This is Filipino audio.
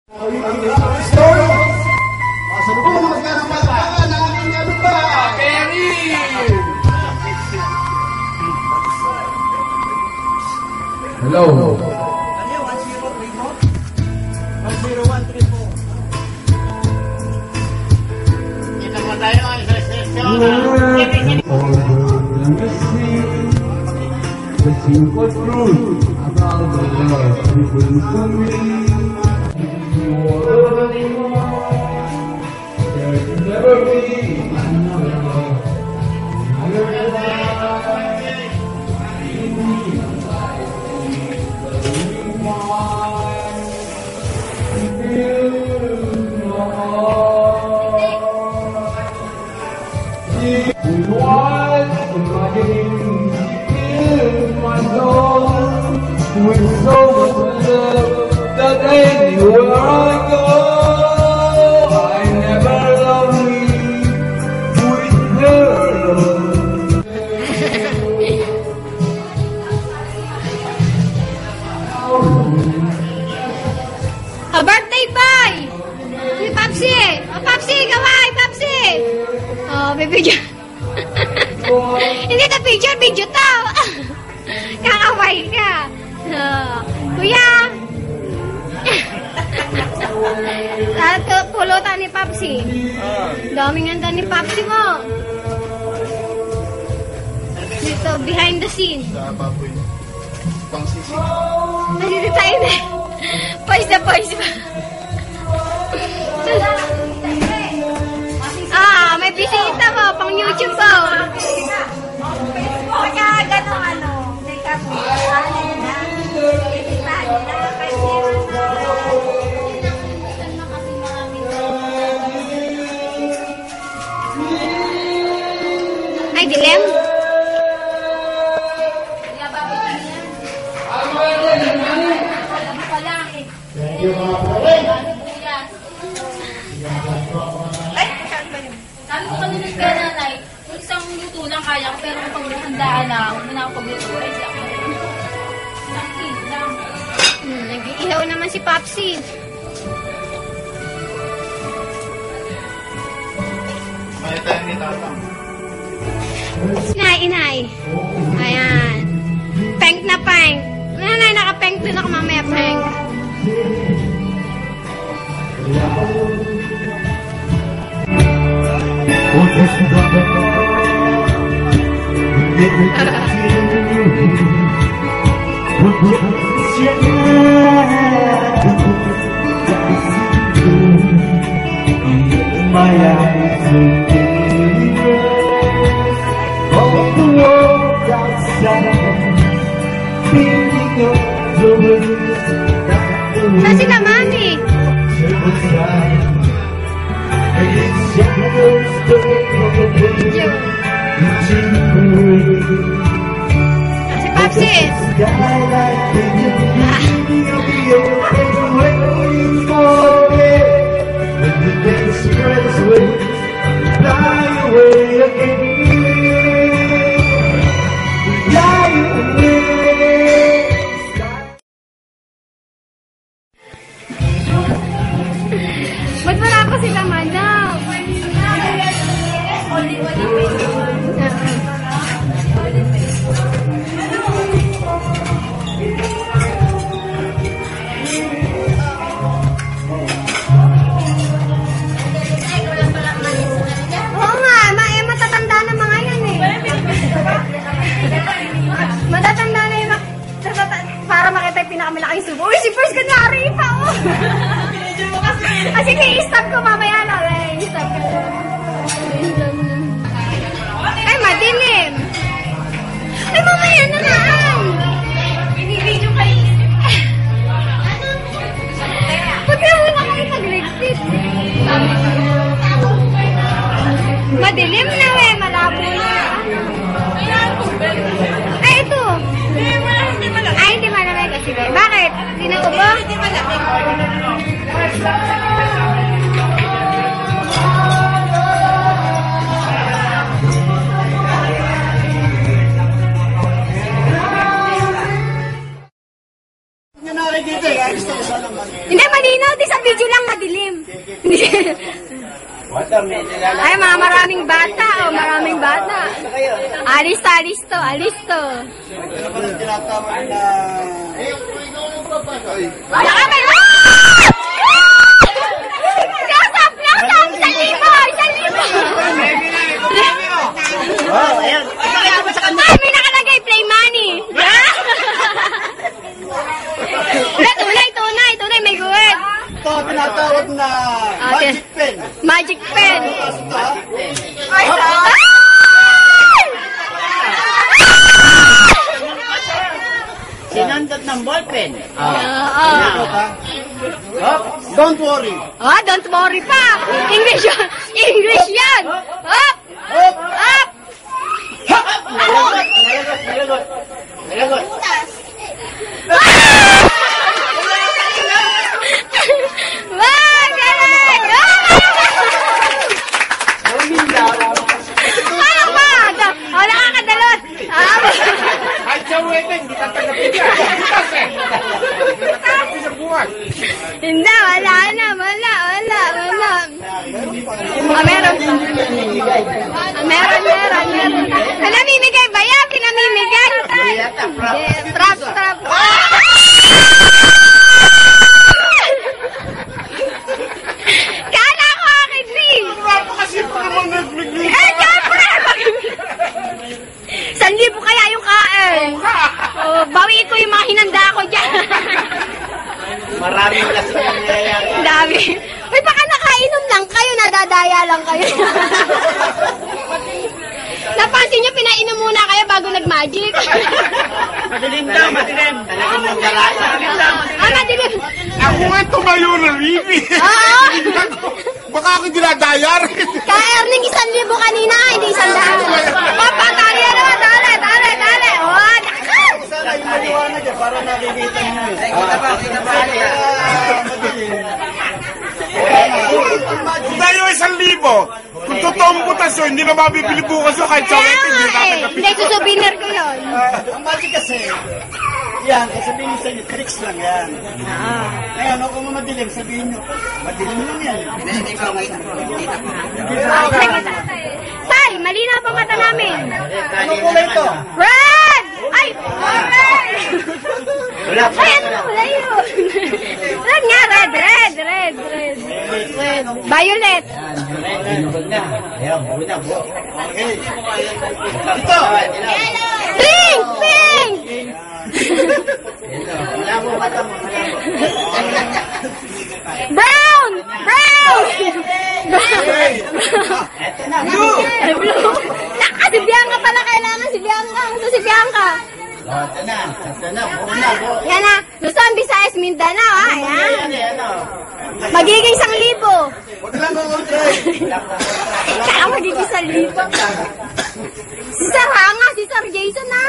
Hello. 10134. Kita mo tayo ang session. The simple truth about the love people to me. There's never be another love. With so much love that anywhere I go, I never love me with her. A birthday boy! Si Papsi! Oh, Papsi! Kawai! Papsi! Oh, bibidyo. Hindi na picture, video to! Kakaway ka! Kuya! Pulutan ni Papsi. Daming handa ni Papsi mo. Dito, behind the scene. Nandito tayo na. Poise na poise pa. May bisita mo. Pang YouTube po. Kaya gano'ng ano, make-up mo. Ay, dilem. Sabi ko kanina kay nanay, kung isang luto lang kaya ko, pero kung paghandaan na, huwag na ako pagluto. Ay, siya ako. Nag-iihaw naman si Papsi. May tayo ni Tatang. Inay. Ayan. Pink na pink. Nanay, naka-pink din ako mamaya, pink. My eyes of the world outside, thinking of the ways that the Kasi na, Mami. and its shadows Si Papsi. skylight in the beauty of the open waiting for it. When the day spreads away, fly away again. Fly away. Ba't wala pa sila, Madam? Oo nga, matatanda na mga yan eh. Matatanda na yung para makita yung pinakamalaking subo. Uy, si First Canary pa, oh! Sige, i-stop ko mamaya lang. I-stop ko. Ay, madilim. Ay, mamaya naman. Binibidyo kayo. Ba't kaya wala kayo nag-ligpit? Madilim na eh, malabo na. Ay, ito. Ay, hindi malamig kasi. Bakit? Hindi na ubo? Hindi malamig. dito eh. Gusto ko sana man. Hindi, malinaw. Di sa video lang madilim. Ay, mga maraming bata. Oh, maraming bata. Alisto, alisto, alisto. Ito naman ang tinatawag na... Wala ka ba? Close up! Close up! 1,000! 1,000! Oh, ayan. Ay, may nakalagay, play money. Hindi, tunay, tunay, tunay, may guwit. Ito ang tinatawag na magic pen. Magic pen. Ay! Sinandot ng ballpen. Oo. Hop, don't worry. Ah, don't worry pa. English yan. English yan. Up! Hop! Up! Nalagot, nalagot, nalagot. Nalagot. Wow, galing! Parang ba? O, nakakadalot. Ay, sa wedding, hindi ka tagapin yan. Bukas eh. Tagapin sa buwan. Hindi, wala na. Wala, wala, wala. Ah, meron pa. Ah, meron, meron, meron. Pinamimigay ba yan? Pinamimigay? Trap, trap. Kala ko akin, Lee. Kasi pa naman nagmigli. Eh, syempre! 1,000 kaya yung kain. Oh, bawiin ko yung mga hinanda ko dyan. Maraming lasing ang nangyayari. Ang dami. Uy, baka nakainom lang kayo, nadadaya lang kayo. Napansin nyo, pinainom muna kayo bago nag-magic. Madilim daw, madilim. Talagang magdaraya. Ah, madilim. Ako nga tumayo na, Rivi. Oo. Baka ako dinadayar. Ka-earning 1,000 kanina, hindi 100. Papa, tali na. Tali, tali, tali. Oh, dakan. Sana yung maliwanag yan para nakikita nyo. Kita pa, kita pa. Madilim. Kung tayo 1,000, kung totoong butas yun, hindi na mabibili bukas yun kahit sa Kaya wedding, nga hindi eh. natin Hindi, susubiner ko yun. Ang magic kasi, yan, sabihin nyo sa inyo, tricks lang yan. Ngayon, kung madilim, sabihin nyo, madilim lang yan. Hindi ka Tay, malinaw pa mata namin. Ano kulay ito? Red! Ay, red! Wala. Ay, ano kulay yun? Red nga, red, red, red, red. Red. Violet. Ayan, muna, bro. Okay. Ito! Pink! Pink! Wala mo, mata mo. Brown! Brown! Ito na. Blue! Blue! Si Bianca pala kailangan, si Bianca. Gusto si Bianca. Ito na. Ito na. Una, bro. Yan na. Luzon, Visayas, Mindanao, ha? Yan. Ano? Magiging 1,000. Huwag lang ako, Trey. Kaya magiging 1,000. Si Sir Hanga, si Sir Jason, ha?